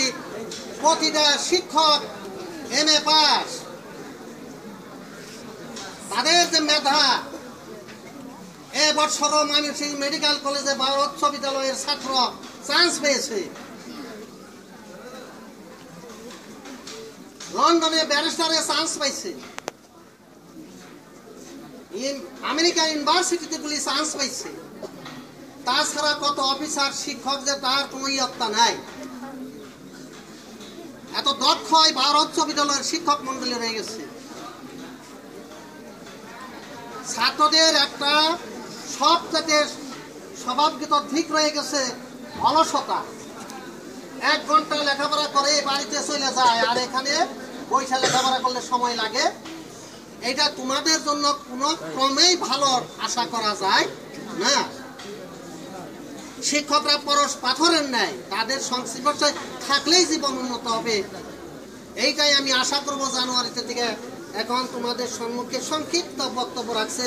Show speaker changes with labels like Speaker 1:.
Speaker 1: দেখি প্রতিটা শিক্ষক MA পাস, তাদের যে মেধা, এবছরও ময়মনসিংহ মেডিকেল কলেজে বা উচ্চ বিদ্যালয়ের ছাত্র চান্স পেয়েছে। লন্ডনে ব্যারিস্টারে চান্স পাইছে, আমেরিকা ইউনিভার্সিটিতে গুলি চান্স পাইছে। তাছাড়া কত অফিসার শিক্ষক যে তার কোনো ইয়ত্তা নাই, এত দক্ষ উচ্চ বিদ্যালয়ের শিক্ষক মন্ডলী রয়ে গেছে। ছাত্রদের একটা সবচেয়ে স্বভাবগত দিক রয়ে গেছে অলসতা। 1 ঘন্টা লেখাপড়া করে বাড়িতে চলে যায়, আর এখানে বইসা লেখাপড়া করলে সময় লাগে। এটা তোমাদের জন্য কোনো ক্রমেই ভালো আশা করা যায় না। শিক্ষকরা পরশ পাথরের ন্যায়, তাদের সংস্পর্শে থাকলেই জীবন উন্নত হবে। এইটাই আমি আশা করব জানুয়ারিতে থেকে। এখন তোমাদের সম্মুখে সংক্ষিপ্ত বক্তব্য রাখছে